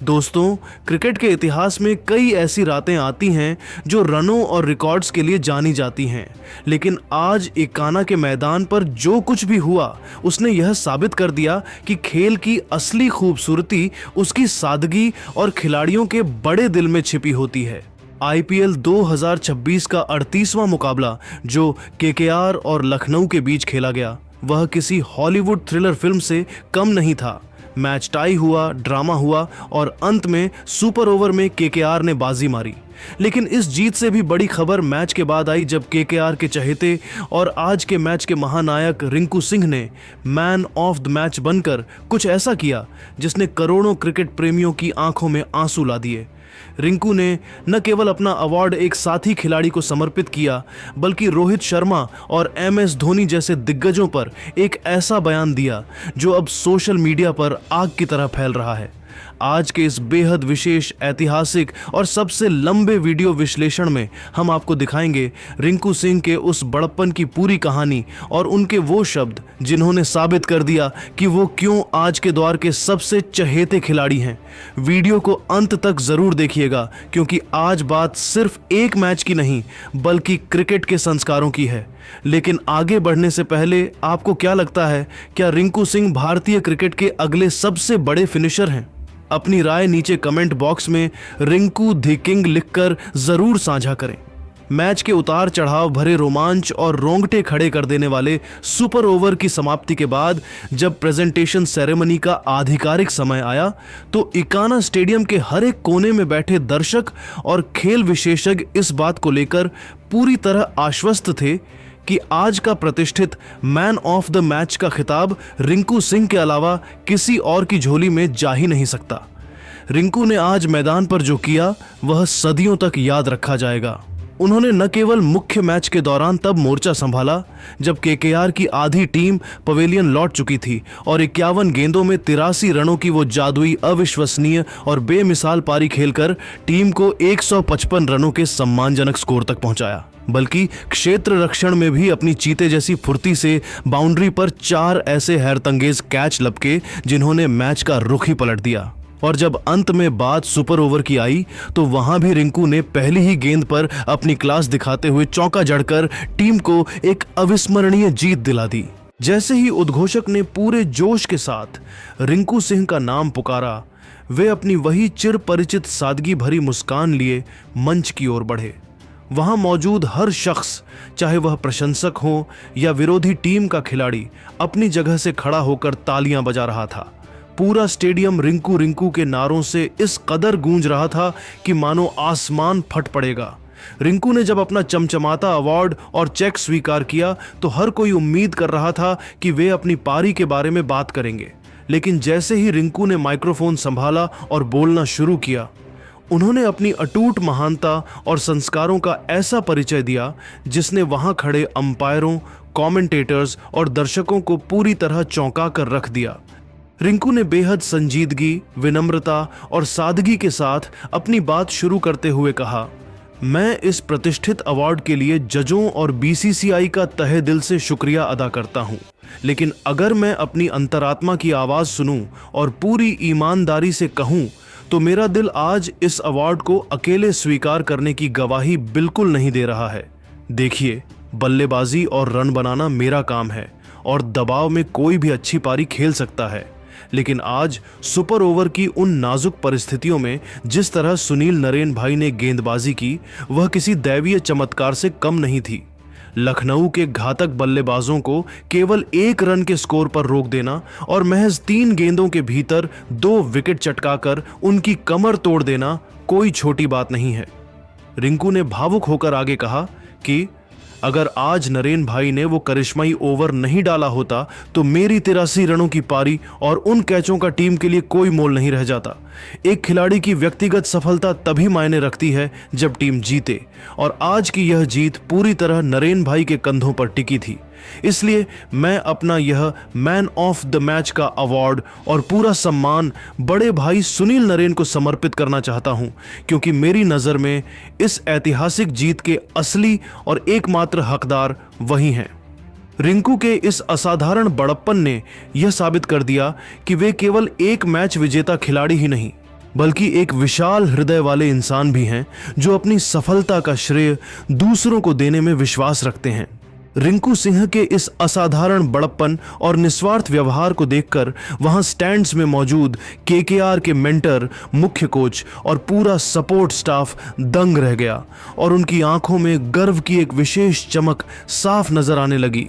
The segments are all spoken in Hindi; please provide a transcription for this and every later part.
दोस्तों, क्रिकेट के इतिहास में कई ऐसी रातें आती हैं जो रनों और रिकॉर्ड्स के लिए जानी जाती हैं, लेकिन आज इकाना के मैदान पर जो कुछ भी हुआ उसने यह साबित कर दिया कि खेल की असली खूबसूरती उसकी सादगी और खिलाड़ियों के बड़े दिल में छिपी होती है। आईपीएल 2026 का 38वां मुकाबला जो केकेआर और लखनऊ के बीच खेला गया, वह किसी हॉलीवुड थ्रिलर फिल्म से कम नहीं था। मैच टाई हुआ, ड्रामा हुआ और अंत में सुपर ओवर में केकेआर ने बाजी मारी। लेकिन इस जीत से भी बड़ी खबर मैच के बाद आई, जब केकेआर के चहेते और आज के मैच के महानायक रिंकू सिंह ने मैन ऑफ द मैच बनकर कुछ ऐसा किया जिसने करोड़ों क्रिकेट प्रेमियों की आंखों में आंसू ला दिए। रिंकू ने न केवल अपना अवार्ड एक साथी खिलाड़ी को समर्पित किया, बल्कि रोहित शर्मा और एमएस धोनी जैसे दिग्गजों पर एक ऐसा बयान दिया जो अब सोशल मीडिया पर आग की तरह फैल रहा है। आज के इस बेहद विशेष, ऐतिहासिक और सबसे लंबे वीडियो विश्लेषण में हम आपको दिखाएंगे रिंकू सिंह के उस बड़प्पन की पूरी कहानी और उनके वो शब्द जिन्होंने साबित कर दिया कि वो क्यों आज के दौर के सबसे चहेते खिलाड़ी हैं। वीडियो को अंत तक जरूर देखिएगा, क्योंकि आज बात सिर्फ एक मैच की नहीं बल्कि क्रिकेट के संस्कारों की है। लेकिन आगे बढ़ने से पहले आपको क्या लगता है, क्या रिंकू सिंह भारतीय क्रिकेट के अगले सबसे बड़े फिनिशर हैं? अपनी राय नीचे कमेंट बॉक्स में रिंकू द किंग लिखकर जरूर साझा करें। मैच के उतार चढ़ाव भरे रोमांच और रोंगटे खड़े कर देने वाले सुपर ओवर की समाप्ति के बाद जब प्रेजेंटेशन सेरेमनी का आधिकारिक समय आया, तो इकाना स्टेडियम के हर एक कोने में बैठे दर्शक और खेल विशेषज्ञ इस बात को लेकर पूरी तरह आश्वस्त थे कि आज का प्रतिष्ठित मैन ऑफ द मैच का खिताब रिंकू सिंह के अलावा किसी और की झोली में जा ही नहीं सकता। रिंकू ने आज मैदान पर जो किया वह सदियों तक याद रखा जाएगा। उन्होंने न केवल मुख्य मैच के दौरान तब मोर्चा संभाला जब केकेआर की आधी टीम पवेलियन लौट चुकी थी और 51 गेंदों में 83 रनों की वो जादुई, अविश्वसनीय और बेमिसाल पारी खेलकर टीम को 155 रनों के सम्मानजनक स्कोर तक पहुंचाया, बल्कि क्षेत्र रक्षण में भी अपनी चीते जैसी फुर्ती से बाउंड्री पर 4 ऐसे हैरतंगेज कैच लपके जिन्होंने मैच का रुख ही पलट दिया। और जब अंत में बात सुपर ओवर की आई तो वहां भी रिंकू ने पहली ही गेंद पर अपनी क्लास दिखाते हुए चौका जड़कर टीम को एक अविस्मरणीय जीत दिला दी। जैसे ही उद्घोषक ने पूरे जोश के साथ रिंकू सिंह का नाम पुकारा, वे अपनी वही चिर परिचित सादगी भरी मुस्कान लिए मंच की ओर बढ़े। वहां मौजूद हर शख्स, चाहे वह प्रशंसक हो या विरोधी टीम का खिलाड़ी, अपनी जगह से खड़ा होकर तालियां बजा रहा था। पूरा स्टेडियम रिंकू रिंकू के नारों से इस कदर गूंज रहा था कि मानो आसमान फट पड़ेगा। रिंकू ने जब अपना चमचमाता अवार्ड और चेक स्वीकार किया तो हर कोई उम्मीद कर रहा था कि वे अपनी पारी के बारे में बात करेंगे, लेकिन जैसे ही रिंकू ने माइक्रोफोन संभाला और बोलना शुरू किया, उन्होंने अपनी अटूट महानता और संस्कारों का ऐसा परिचय दिया जिसने वहां खड़े अंपायरों, कमेंटेटर्स और दर्शकों को पूरी तरह चौंका कर रख दिया। रिंकू ने बेहद संजीदगी, विनम्रता और सादगी के साथ अपनी बात शुरू करते हुए कहा, मैं इस प्रतिष्ठित अवार्ड के लिए जजों और बीसीसीआई का तहे दिल से शुक्रिया अदा करता हूं, लेकिन अगर मैं अपनी अंतरात्मा की आवाज सुनूं और पूरी ईमानदारी से कहूं तो मेरा दिल आज इस अवार्ड को अकेले स्वीकार करने की गवाही बिल्कुल नहीं दे रहा है। देखिए, बल्लेबाजी और रन बनाना मेरा काम है और दबाव में कोई भी अच्छी पारी खेल सकता है, लेकिन आज सुपर ओवर की उन नाजुक परिस्थितियों में जिस तरह सुनील नरेन भाई ने गेंदबाजी की, वह किसी दैवीय चमत्कार से कम नहीं थी। लखनऊ के घातक बल्लेबाजों को केवल 1 रन के स्कोर पर रोक देना और महज 3 गेंदों के भीतर 2 विकेट चटकाकर उनकी कमर तोड़ देना कोई छोटी बात नहीं है। रिंकू ने भावुक होकर आगे कहा कि अगर आज नरेन भाई ने वो करिश्माई ओवर नहीं डाला होता तो मेरी 83 रनों की पारी और उन कैचों का टीम के लिए कोई मोल नहीं रह जाता। एक खिलाड़ी की व्यक्तिगत सफलता तभी मायने रखती है जब टीम जीते, और आज की यह जीत पूरी तरह नरेन भाई के कंधों पर टिकी थी। इसलिए मैं अपना यह मैन ऑफ द मैच का अवार्ड और पूरा सम्मान बड़े भाई सुनील नरेन को समर्पित करना चाहता हूं, क्योंकि मेरी नज़र में इस ऐतिहासिक जीत के असली और एकमात्र हकदार वही हैं। रिंकू के इस असाधारण बड़प्पन ने यह साबित कर दिया कि वे केवल एक मैच विजेता खिलाड़ी ही नहीं, बल्कि एक विशाल हृदय वाले इंसान भी हैं जो अपनी सफलता का श्रेय दूसरों को देने में विश्वास रखते हैं। रिंकू सिंह के इस असाधारण बड़प्पन और निस्वार्थ व्यवहार को देखकर वहां स्टैंड्स में मौजूद केकेआर के मेंटर, मुख्य कोच और पूरा सपोर्ट स्टाफ दंग रह गया और उनकी आंखों में गर्व की एक विशेष चमक साफ नजर आने लगी।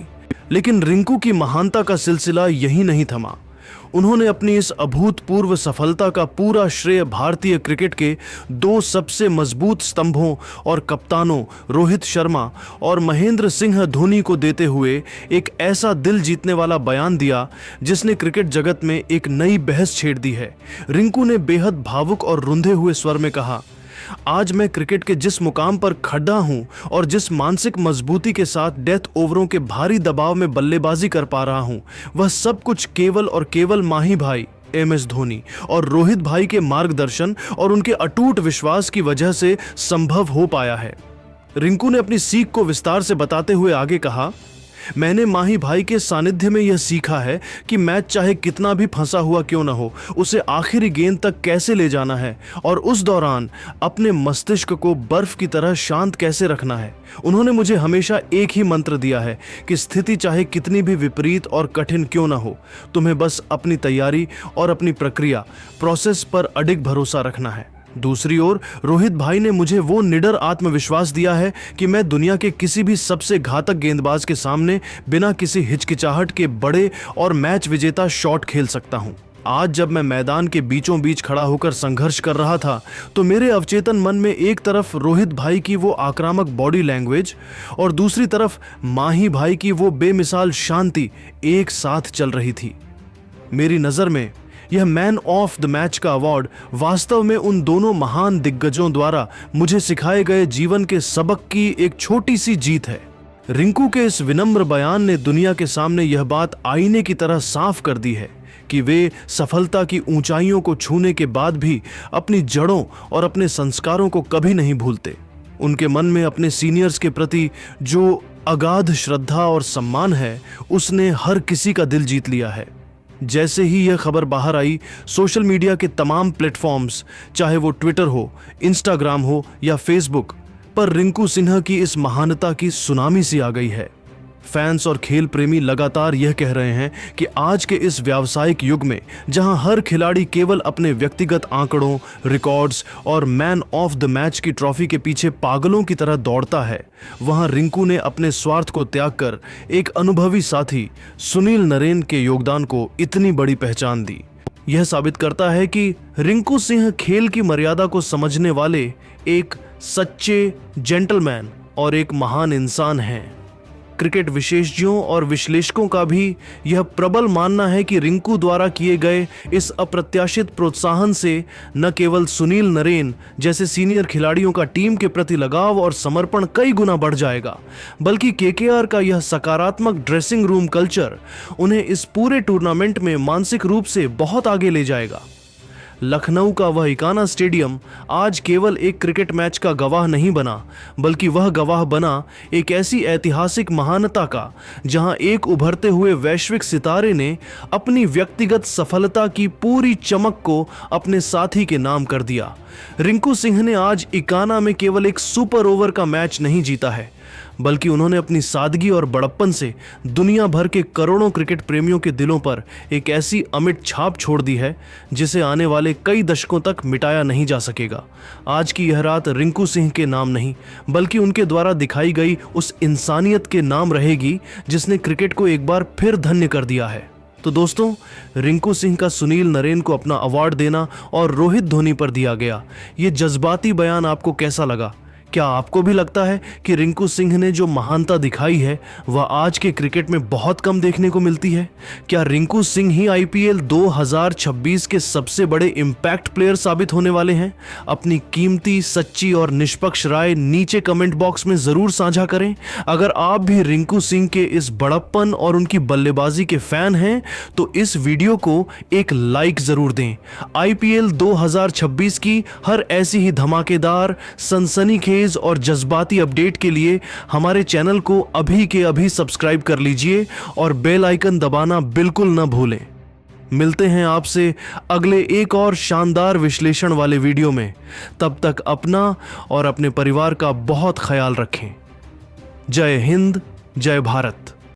लेकिन रिंकू की महानता का सिलसिला यही नहीं थमा। उन्होंने अपनी इस अभूतपूर्व सफलता का पूरा श्रेय भारतीय क्रिकेट के दो सबसे मजबूत स्तंभों और कप्तानों रोहित शर्मा और महेंद्र सिंह धोनी को देते हुए एक ऐसा दिल जीतने वाला बयान दिया जिसने क्रिकेट जगत में एक नई बहस छेड़ दी है। रिंकू ने बेहद भावुक और रुंधे हुए स्वर में कहा, आज मैं क्रिकेट के जिस मुकाम पर खड़ा हूं और जिस मानसिक मजबूती के साथ डेथ ओवरों के भारी दबाव में बल्लेबाजी कर पा रहा हूं, वह सब कुछ केवल और केवल माही भाई MS धोनी और रोहित भाई के मार्गदर्शन और उनके अटूट विश्वास की वजह से संभव हो पाया है। रिंकू ने अपनी सीख को विस्तार से बताते हुए आगे कहा, मैंने माही भाई के सानिध्य में यह सीखा है कि मैच चाहे कितना भी फंसा हुआ क्यों ना हो, उसे आखिरी गेंद तक कैसे ले जाना है और उस दौरान अपने मस्तिष्क को बर्फ की तरह शांत कैसे रखना है। उन्होंने मुझे हमेशा एक ही मंत्र दिया है कि स्थिति चाहे कितनी भी विपरीत और कठिन क्यों ना हो, तुम्हें बस अपनी तैयारी और अपनी प्रक्रिया प्रोसेस पर अडिग भरोसा रखना है। दूसरी ओर रोहित भाई ने मुझे वो निडर आत्मविश्वास दिया है कि मैं दुनिया के किसी भी सबसे घातक गेंदबाज के सामने बिना किसी हिचकिचाहट के बड़े और मैच विजेता शॉट खेल सकता हूं। आज जब मैं मैदान के बीचों बीच खड़ा होकर संघर्ष कर रहा था तो मेरे अवचेतन मन में एक तरफ रोहित भाई की वो आक्रामक बॉडी लैंग्वेज और दूसरी तरफ माही भाई की वो बेमिसाल शांति एक साथ चल रही थी। मेरी नजर में यह मैन ऑफ द मैच का अवार्ड वास्तव में उन दोनों महान दिग्गजों द्वारा मुझे सिखाए गए जीवन के सबक की एक छोटी सी जीत है। रिंकू के इस विनम्र बयान ने दुनिया के सामने यह बात आईने की तरह साफ कर दी है कि वे सफलता की ऊंचाइयों को छूने के बाद भी अपनी जड़ों और अपने संस्कारों को कभी नहीं भूलते। उनके मन में अपने सीनियर्स के प्रति जो अगाध श्रद्धा और सम्मान है, उसने हर किसी का दिल जीत लिया है। जैसे ही यह खबर बाहर आई, सोशल मीडिया के तमाम प्लेटफॉर्म्स, चाहे वो ट्विटर हो, इंस्टाग्राम हो या फेसबुक, पर रिंकू सिन्हा की इस महानता की सुनामी सी आ गई है। फैंस और खेल प्रेमी लगातार यह कह रहे हैं कि आज के इस व्यावसायिक युग में जहां हर खिलाड़ी केवल अपने व्यक्तिगत आंकड़ों, रिकॉर्ड्स और मैन ऑफ द मैच की ट्रॉफी के पीछे पागलों की तरह दौड़ता है, वहां रिंकू ने अपने स्वार्थ को त्याग कर एक अनुभवी साथी सुनील नरेन के योगदान को इतनी बड़ी पहचान दी। यह साबित करता है कि रिंकू सिंह खेल की मर्यादा को समझने वाले एक सच्चे जेंटलमैन और एक महान इंसान हैं। क्रिकेट विशेषज्ञों और विश्लेषकों का भी यह प्रबल मानना है कि रिंकू द्वारा किए गए इस अप्रत्याशित प्रोत्साहन से न केवल सुनील नरेन जैसे सीनियर खिलाड़ियों का टीम के प्रति लगाव और समर्पण कई गुना बढ़ जाएगा, बल्कि केकेआर का यह सकारात्मक ड्रेसिंग रूम कल्चर उन्हें इस पूरे टूर्नामेंट में मानसिक रूप से बहुत आगे ले जाएगा। लखनऊ का वह इकाना स्टेडियम आज केवल एक क्रिकेट मैच का गवाह नहीं बना, बल्कि वह गवाह बना एक ऐसी ऐतिहासिक महानता का जहां एक उभरते हुए वैश्विक सितारे ने अपनी व्यक्तिगत सफलता की पूरी चमक को अपने साथी के नाम कर दिया। रिंकू सिंह ने आज इकाना में केवल एक सुपर ओवर का मैच नहीं जीता है, बल्कि उन्होंने अपनी सादगी और बड़प्पन से दुनिया भर के करोड़ों क्रिकेट प्रेमियों के दिलों पर एक ऐसी अमिट छाप छोड़ दी है जिसे आने वाले कई दशकों तक मिटाया नहीं जा सकेगा। आज की यह रात रिंकू सिंह के नाम नहीं, बल्कि उनके द्वारा दिखाई गई उस इंसानियत के नाम रहेगी जिसने क्रिकेट को एक बार फिर धन्य कर दिया है। तो दोस्तों, रिंकू सिंह का सुनील नरेन को अपना अवार्ड देना और रोहित धोनी पर दिया गया ये जज्बाती बयान आपको कैसा लगा? क्या आपको भी लगता है कि रिंकू सिंह ने जो महानता दिखाई है वह आज के क्रिकेट में बहुत कम देखने को मिलती है? क्या रिंकू सिंह ही IPL 2026 के सबसे बड़े इम्पैक्ट प्लेयर साबित होने वाले हैं? अपनी कीमती, सच्ची और निष्पक्ष राय नीचे कमेंट बॉक्स में जरूर साझा करें। अगर आप भी रिंकू सिंह के इस बड़प्पन और उनकी बल्लेबाजी के फैन हैं तो इस वीडियो को एक लाइक जरूर दें। IPL 2026 की हर ऐसी ही धमाकेदार, सनसनीखेज और जज्बाती अपडेट के लिए हमारे चैनल को अभी के अभी सब्सक्राइब कर लीजिए और बेल आइकन दबाना बिल्कुल न भूलें। मिलते हैं आपसे अगले एक और शानदार विश्लेषण वाले वीडियो में। तब तक अपना और अपने परिवार का बहुत ख्याल रखें। जय हिंद, जय भारत।